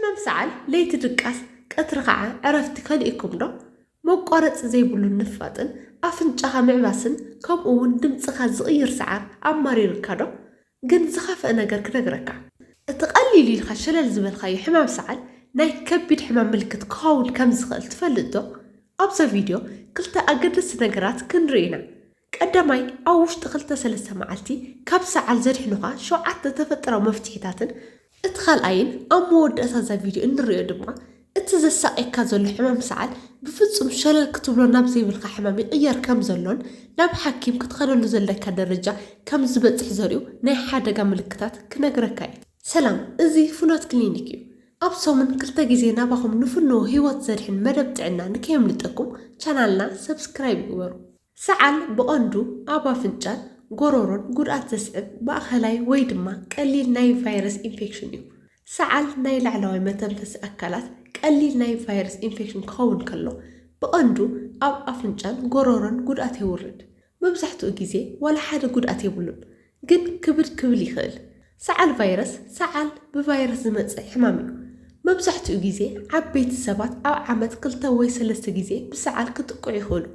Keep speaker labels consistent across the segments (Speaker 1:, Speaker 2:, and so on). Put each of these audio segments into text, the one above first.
Speaker 1: حمام سعال ليت دقاس قطر خعا عرفتي خليكم دو مقارጽ ዘይብሉ ንፋጥን ኣፍንጫኻ ምዕባስን ከምኡውን ድምጽኻ ዝቕይር ሰዓር ኣማሪርካ ዶ ግን ዝኸፍአ ነገር ክነግረካ እቲ ቀሊል ኢልካ ሸለል ዝበልካዮ ሕማም ሰዓል ናይ ከቢድ ሕማም ምልክት ክኸውን ከም ዝኽእል ትፈልጥ ዶ? ኣብዚ ቪድዮ ክልተ ኣገደስቲ ነገራት ክንርኢና። ቀዳማይ ኣብ ውሽጢ 2-3 መዓልቲ ካብ ሰዓል ዘድሕኑኻ 7 ተፈጥራዊ መፍትሒታትን እቲ ካልኣይን ኣብ መወዳእታ እዛ ቪድዮ እንሪኦ ድማ እቲ ዘሳቀካ ዘሎ ሕማም ሰዓል ብፍጹም ሸለል ክትብሎ ናብ ዘይብልካ ሕማም ይቕየር ከም ዘሎን ናብ ሓኪም ክትኸደሉ ዘለካ ደረጃ ከም ዝበጽሕ ዘርኡ ናይ ሓደጋ ምልክታት ክነግረካ እዩ። ሰላም፣ እዚ ፍኖት ክሊኒክ እዩ። ኣብ ሰሙን 2 ግዜ ናባኹም ንፍንዎ ህይወት ዘድሕን መደብ ጥዕና ንከየምልጠኩም ቻናልና ሰብስክራይብ ይግበሩ። ሰዓል ብቐንዱ ኣብ ኣፍንጫን ጎሮሮን ጉድኣት ዘስዕብ ማእኸላይ ወይ ድማ ቀሊል ናይ ቫይረስ ኢንፌክሽን እዩ። ሰዓል ናይ ላዕለዋይ መተንፈሲ ኣካላት ቀሊል ናይ ቫይረስ ኢንፌክሽን ክኸውን ከሎ ብቐንዱ ኣብ ኣፍንጫን ጎሮሮን ጉድኣት ይውርድ። መብዛሕትኡ ግዜ ዋላ ሓደ ጉድኣት የብሉን፣ ግን ክብል ይኽእል። ሰዓል ቫይረስ ሰዓል ብቫይረስ ዝመጽእ ሕማም እዩ። መብዛሕትኡ ግዜ ዓበይቲ ሰባት ኣብ ዓመት 2 ወይ 3 ግዜ ብሰዓል ክጥቅዑ ይኽእሉ።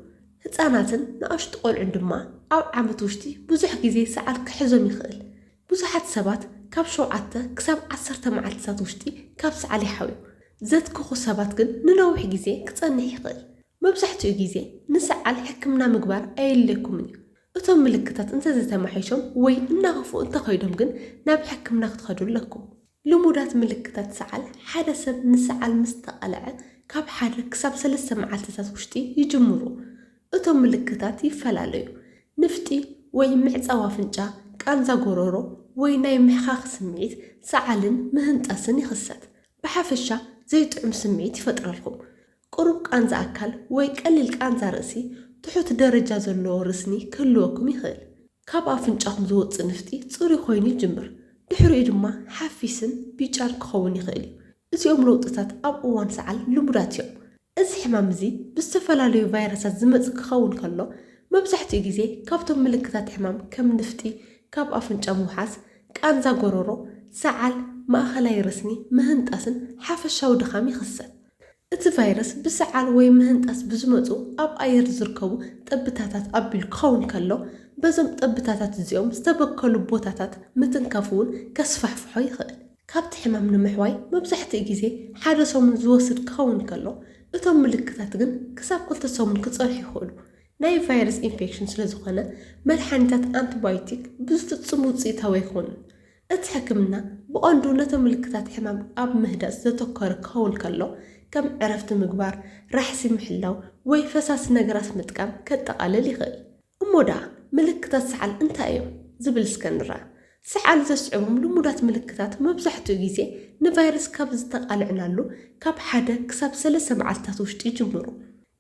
Speaker 1: ህፃናትን ንኣሽቱ ቆልዑን ድማ ኣብ ዓመት ውሽጢ ብዙሕ ግዜ ሰዓል ክሕዞም ይኽእል። ብዙሓት ሰባት ካብ 7 ክሳብ 10 መዓልትታት ውሽጢ ካብ ሰዓል ይሓውዩ። ዘትክኹ ሰባት ግን ንነዊሕ ግዜ ክጸንሕ ይኽእል። መብዛሕትኡ ግዜ ንሰዓል ሕክምና ምግባር ኣየድልየኩምን እዩ። እቶም ምልክታት እንተዘተማሒሾም ወይ እናኸፍኡ እንተኸይዶም ግን ናብ ሕክምና ክትኸዱ ኣለኩም። ልሙዳት ምልክታት ሰዓል ሓደ ሰብ ንሰዓል ምስ ተቐልዐ ካብ 1 ክሳብ 3 መዓልትታት ውሽጢ ይጅምሩ። እቶም ምልክታት ይፈላለዩ። ንፍጢ ወይ ምዕፃው ኣፍንጫ፣ ቃንዛ ጎሮሮ ወይ ናይ ምሕኻኽ ስምዒት፣ ሰዓልን ምህንጣስን ይኽሰት። ብሓፈሻ ዘይጥዕም ስምዒት ይፈጥረልኩም። ቁሩብ ቃንዛ ኣካል ወይ ቀሊል ቃንዛ ርእሲ፣ ትሑት ደረጃ ዘለዎ ርስኒ ክህልወኩም ይኽእል። ካብ ኣፍንጫኹም ዝወፅእ ንፍጢ ጽሩይ ኮይኑ ይጅምር፣ ድሕሪኡ ድማ ሓፊስን ቢጫን ክኸውን ይኽእል እዩ። እዚኦም ለውጥታት ኣብ እዋን ሰዓል ልሙዳት እዮም። እዚ ሕማም እዚ ብዝተፈላለዩ ቫይረሳት ዝመጽእ ክኸውን ከሎ መብዛሕትኡ ግዜ ካብቶም ምልክታት ሕማም ከም ንፍጢ፣ ካብ ኣፍንጫ ምውሓስ፣ ቃንዛ ጎሮሮ፣ ሰዓል፣ ማእኸላይ ርስኒ፣ ምህንጣስን ሓፈሻዊ ድኻም ይኽሰት። እቲ ቫይረስ ብሰዓል ወይ ምህንጣስ ብዝመፁ ኣብ ኣየር ዝርከቡ ጠብታታት ኣቢሉ ክኸውን ከሎ በዞም ጠብታታት እዚኦም ዝተበከሉ ቦታታት ምትንካፍ እውን ከስፋሕፍሖ ይኽእል። ካብቲ ሕማም ንምሕዋይ መብዛሕትኡ ግዜ ሓደ ሰሙን ዝወስድ ክኸውን ከሎ እቶም ምልክታት ግን ክሳብ 2 ሰሙን ክጸንሑ ይኽእሉ። ናይ ቫይረስ ኢንፌክሽን ስለ ዝኾነ መድሓኒታት አንቲባዮቲክ ብፍጹም ውፅኢታዊ ኣይኮኑን። እቲ ሕክምና ብቐንዱ ነቶም ምልክታት ሕማም ኣብ ምህዳስ ዘተኮረ ክኸውን ከሎ ከም ዕረፍቲ ምግባር፣ ራሕሲ ምሕላው ወይ ፈሳሲ ነገራት ምጥቃም ከጠቓልል ይኽእል። እሞ ዳ ምልክታት ሰዓል እንታይ እዮም ዝብል እስከንርአ። ሰዓል ዘስዕቦም ልሙዳት ምልክታት መብዛሕትኡ ግዜ ንቫይረስ ካብ ዝተቃልዕናሉ ካብ 1 ክሳብ 3 መዓልትታት ውሽጢ ይጅምሩ።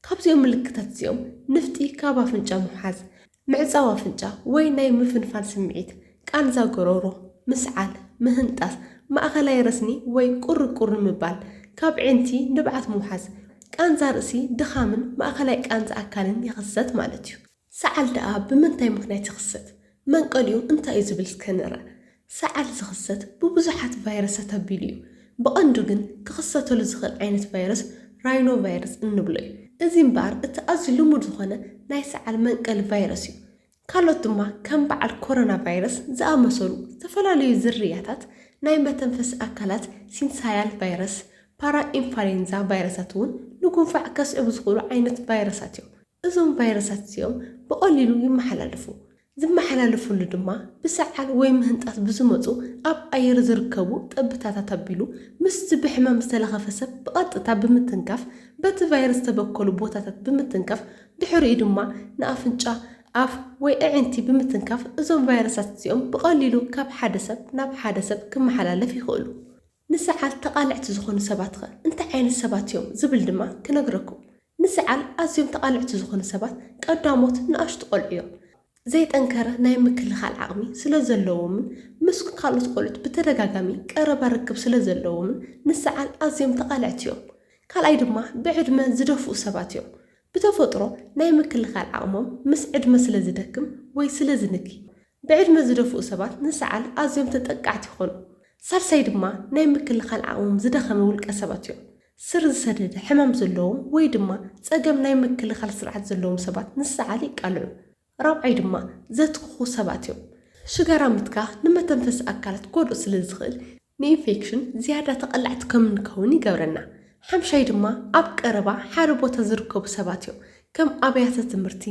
Speaker 1: ካብዚኦም ምልክታት እዚኦም ንፍጢ ካብ ኣፍንጫ ምውሓዝ፣ ምዕፃው ኣፍንጫ ወይ ናይ ምፍንፋን ስምዒት፣ ቃንዛ ጎሮሮ፣ ምስዓል፣ ምህንጣስ፣ ማእኸላይ ርስኒ ወይ ቁርቁር ምባል፣ ካብ ዕንቲ ንብዓት ምውሓዝ፣ ቃንዛ ርእሲ፣ ድኻምን ማእኸላይ ቃንዛ ኣካልን ይኽሰት ማለት እዩ። ሰዓል ደኣ ብምንታይ ምክንያት ይኽሰት? መንቀሊኡ እንታይ እዩ ዝብል እስከንርአ። ሰዓል ዝኽሰት ብብዙሓት ቫይረሳት ኣቢሉ እዩ። ብቐንዱ ግን ክኽሰተሉ ዝኽእል ዓይነት ቫይረስ ራይኖ ቫይረስ እንብሎ እዩ። እዚ እምበኣር እቲ ኣዝዩ ልሙድ ዝኾነ ናይ ሰዓል መንቀሊ ቫይረስ እዩ። ካልኦት ድማ ከም በዓል ኮሮና ቫይረስ ዝኣመሰሉ ዝተፈላለዩ ዝርያታት ናይ መተንፈሲ ኣካላት ሲንሳያል ቫይረስ፣ ፓራ ኢንፍሉዌንዛ ቫይረሳት እውን ንጉንፋዕ ከስዕቡ ዝኽእሉ ዓይነት ቫይረሳት እዮም። እዞም ቫይረሳት እዚኦም ብቐሊሉ ይመሓላለፉ። ዝመሓላለፉሉ ድማ ብሰዓል ወይ ምህንጣስ ብዝመፁ ኣብ ኣየር ዝርከቡ ጠብታታት ኣቢሉ ምስቲ ብሕማም ዝተለኸፈ ሰብ ብቐጥታ ብምትንካፍ በቲ ቫይረስ ተበከሉ ቦታታት ብምትንካፍ ድሕሪኡ ድማ ንኣፍንጫ፣ ኣፍ ወይ ኣዕንቲ ብምትንካፍ እዞም ቫይረሳት እዚኦም ብቐሊሉ ካብ ሓደ ሰብ ናብ ሓደ ሰብ ክመሓላለፍ ይኽእሉ። ንሰዓል ተቓልዕቲ ዝኾኑ ሰባት ኸ እንታይ ዓይነት ሰባት እዮም ዝብል ድማ ክነግረኩም። ንሰዓል ኣዝዮም ተቓልዕቲ ዝኾኑ ሰባት ቀዳሞት ንኣሽቱ ቆልዑ እዮም። ዘይጠንከረ ናይ ምክልኻል ዓቕሚ ስለ ዘለዎምን ምስ ካልኦት ቆልዑት ብተደጋጋሚ ቀረባ ርክብ ስለ ዘለዎምን ንሰዓል ኣዝዮም ተቓልዕቲ እዮም። ካልኣይ ድማ ብዕድመ ዝደፍኡ ሰባት እዮም። ብተፈጥሮ ናይ ምክልኻል ዓቕሞም ምስ ዕድመ ስለ ዝደክም ወይ ስለ ዝንኪ ብዕድመ ዝደፍኡ ሰባት ንሰዓል ኣዝዮም ተጠቃዕቲ ይኾኑ። ሳልሳይ ድማ ናይ ምክልኻል ዓቕሞም ዝደኸመ ውልቀ ሰባት እዮም። ስር ዝሰደደ ሕማም ዘለዎም ወይ ድማ ፀገም ናይ ምክልኻል ስርዓት ዘለዎም ሰባት ንሰዓል ይቃልዑ። ራብዓይ ድማ ዘትክኹ ሰባት እዮም። ሽጋራ ምትካኽ ንመተንፈሲ ኣካላት ጎድኡ ስለ ዝኽእል ንኢንፌክሽን ዝያዳ ተቐላዕቲ ከም ንከውን ይገብረና። ሓምሻይ ድማ ኣብ ቀረባ ሓደ ቦታ ዝርከቡ ሰባት እዮም። ከም ኣብያተ ትምህርቲ፣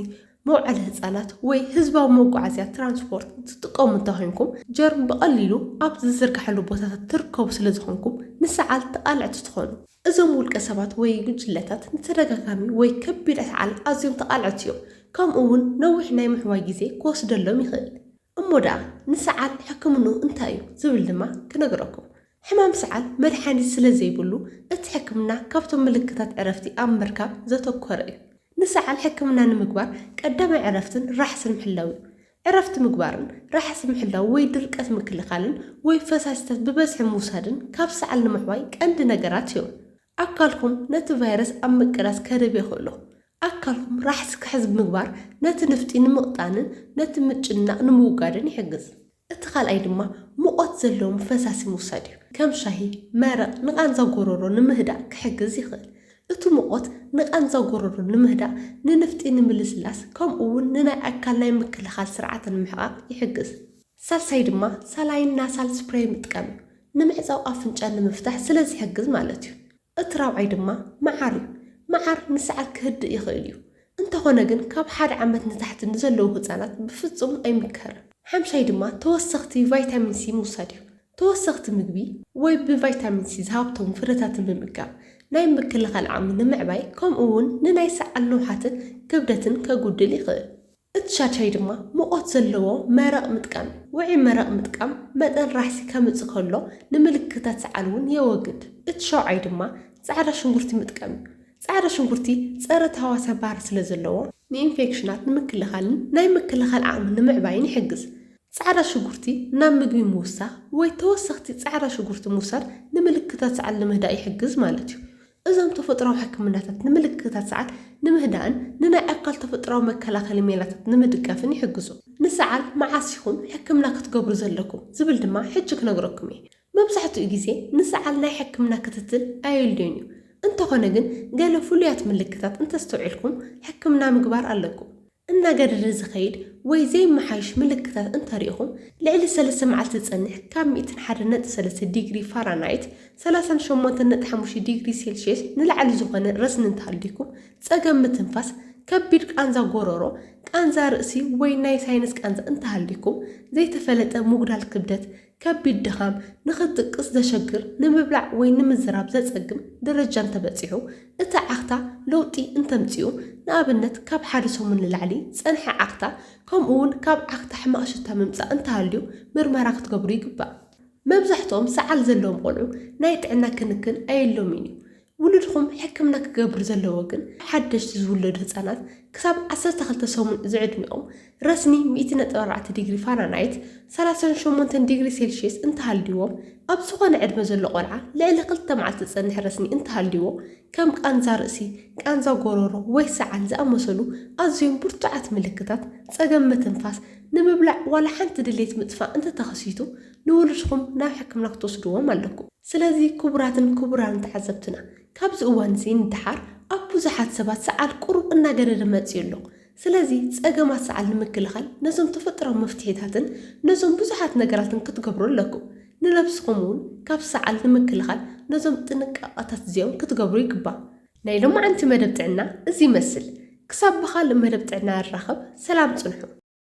Speaker 1: መውዓሊ ህፃናት ወይ ህዝባዊ መጓዓዝያ ትራንስፖርት ትጥቀሙ እንተኮይንኩም ጀርም ብቐሊሉ ኣብ ዝዝርጋሐሉ ቦታታት ትርከቡ ስለ ዝኾንኩም ንሰዓል ተቃልዕቲ ትኾኑ። እዞም ውልቀ ሰባት ወይ ጉጅለታት ንተደጋጋሚ ወይ ከቢድ ሰዓል ኣዝዮም ተቃልዕቲ እዮም። ከምኡ እውን ነዊሕ ናይ ምሕዋይ ግዜ ክወስደሎም ይኽእል። እሞ ደኣ ንሰዓል ሕክምንኡ እንታይ እዩ ዝብል ድማ ክነግረኩም። ሕማም ሰዓል መድሓኒት ስለ ዘይብሉ እቲ ሕክምና ካብቶም ምልክታት ዕረፍቲ ኣብ ምርካብ ዘተኮረ እዩ። ንሰዓል ሕክምና ንምግባር ቀዳማይ ዕረፍትን ራሕስን ምሕላው እዩ። ዕረፍቲ ምግባርን ራሕሲ ምሕላው ወይ ድርቀት ምክልኻልን ወይ ፈሳሲታት ብበዝሒ ምውሳድን ካብ ሰዓል ንምሕዋይ ቀንዲ ነገራት እዮም። ኣካልኩም ነቲ ቫይረስ ኣብ ምቅራስ ከደብ ይኽእሎ። ኣካልኩም ራሕሲ ክሕዝ ምግባር ነቲ ንፍጢ ንምቕጣንን ነቲ ምጭናቕ ንምውጋድን ይሕግዝ። እቲ ካልኣይ ድማ ሙቐት ዘለዎም ፈሳሲ ምውሳድ እዩ። ከም ሻሂ፣ መረቕ ንቓንዛ ጎሮሮ ንምህዳእ ክሕግዝ ይኽእል። እቲ ሙቐት ንቓንዛ ጎሮሮ ንምህዳእ ንንፍጢ ንምልስላስ ከምኡ እውን ንናይ ኣካል ናይ ምክልኻል ስርዓት ንምሕቃቅ ይሕግዝ። ሳልሳይ ድማ ሳላይን ናሳል ስፕሬይ ምጥቃም እዩ። ንምዕፃው ኣፍንጫ ንምፍታሕ ስለ ዝሕግዝ ማለት እዩ። እቲ ራብዓይ ድማ መዓር እዩ። መዓር ንሰዓል ክህድእ ይኽእል እዩ። እንተኾነ ግን ካብ 1 ዓመት ንታሕቲ ንዘለዉ ህፃናት ብፍጹም ኣይምከርን። ሓምሻይ ድማ ተወሰኽቲ ቫይታሚን ሲ ምውሳድ እዩ። ተወሰኽቲ ምግቢ ወይ ብቫይታሚን ሲ ዝሃብቶም ፍረታትን ብምምጋብ ናይ ምክልኻል ዓቕሚ ንምዕባይ ከምኡ እውን ንናይ ሰዓል ንውሓትን ክብደትን ከጉድል ይኽእል። እቲ ሻድሻይ ድማ ሙቐት ዘለዎ መረቕ ምጥቃም ውዑይ መረቕ ምጥቃም መጠን ራሕሲ ከምፅእ ከሎ ንምልክታት ሰዓል እውን የወግድ። እቲ ሻውዓይ ድማ ፃዕዳ ሽንጉርቲ ምጥቃም እዩ። ፃዕዳ ሽንጉርቲ ፀረ ተህዋስያ ባህሪ ስለ ዘለዎ ንኢንፌክሽናት ንምክልኻልን ናይ ምክልኻል ዓቕሚ ንምዕባይን ይሕግዝ። ፃዕዳ ሽንጉርቲ ናብ ምግቢ ምውሳኽ ወይ ተወሰኽቲ ፃዕዳ ሽንጉርቲ ምውሳድ ንምልክታት ሰዓል ንምህዳእ ይሕግዝ ማለት እዩ። እዞም ተፈጥሯዊ ሕክምናታት ንምልክታት ሰዓል ንምህዳእን ንናይ ኣካል ተፈጥሯዊ መከላኸሊ ሜላታት ንምድጋፍን ይሕግዙ። ንሰዓል መዓስ ኢኹም ሕክምና ክትገብሩ ዘለኩም ዝብል ድማ ሕጂ ክነግረኩም እየ። መብዛሕትኡ ግዜ ንሰዓል ናይ ሕክምና ክትትል ኣየልድን እዩ። እንተኾነ ግን ገለ ፍሉያት ምልክታት እንተስተውዒልኩም ሕክምና ምግባር ኣለኩም። እናገደደ ዝኸይድ ወይ ዘይመሓይሽ ምልክታት እንተሪኢኹም ልዕሊ 3 መዓልቲ ዝጸንሕ ካብ 101.3 ዲግሪ ፋራናይት 38.5 ዲግሪ ሴልሺየስ ንላዕሊ ዝኾነ ረስኒ እንተሃልዩኩም ፀገም ምትንፋስ፣ ከቢድ ቃንዛ ጎሮሮ፣ ቃንዛ ርእሲ ወይ ናይ ሳይነስ ቃንዛ እንተሃልዩኩም ዘይተፈለጠ ምጉዳል ክብደት፣ ከቢድ ድኻም፣ ንኽጥቅስ ዘሸግር፣ ንምብላዕ ወይ ንምዝራብ ዘጸግም ደረጃ እንተበፂሑ፣ እቲ ዓኽታ ለውጢ እንተምፅኡ ንኣብነት ካብ 1 ሰሙን ንላዕሊ ፀንሐ ዓኽታ ከምኡ እውን ካብ ዓኽታ ሕማቕ ሽታ ምምፃእ እንተሃልዩ ምርመራ ክትገብሩ ይግባእ። መብዛሕትኦም ሰዓል ዘለዎም ቆልዑ ናይ ጥዕና ክንክን ኣየሎምን እዩ። ውሉድኩም ሕክምና ክገብሩ ዘለዎ ግን ሓደሽቲ ዝውለዱ ህፃናት ክሳብ 12 ሰሙን ዝዕድሚኦም ረስኒ 100.4 ዲግሪ ፋራናይት 38 ዲግሪ ሴልሺየስ እንተሃልይዎም ኣብ ዝኾነ ዕድመ ዘሎ ቆልዓ ልዕሊ 2 መዓልቲ ዝፀንሕ ረስኒ እንተሃልይዎ ከም ቃንዛ ርእሲ፣ ቃንዛ ጎሮሮ ወይ ሰዓል ዝኣመሰሉ ኣዝዮም ብርቱዓት ምልክታት ፀገም ምትንፋስ ንምብላዕ ዋላ ሓንቲ ድሌት ምጥፋእ እንተተኸሲቱ ንውሉድኩም ናብ ሕክምና ክትወስድዎም ኣለኩም። ስለዚ ክቡራትን ክቡራን ተዓዘብትና ካብዚ እዋን እዚ ንድሓር ኣብ ብዙሓት ሰባት ሰዓል ቁሩብ እናገደደ መፅኡ ኣሎ። ስለዚ ፀገማት ሰዓል ንምክልኻል ነዞም ተፈጥሯዊ መፍትሒታትን ነዞም ብዙሓት ነገራትን ክትገብሩ ኣለኩም። ንነብስኩም እውን ካብ ሰዓል ንምክልኻል ነዞም ጥንቃቐታት እዚኦም ክትገብሩ ይግባእ። ናይ ሎማዓንቲ መደብ ጥዕና እዚ ይመስል። ክሳብ ብኻልእ መደብ ጥዕና ንራኸብ። ሰላም ፅንሑ።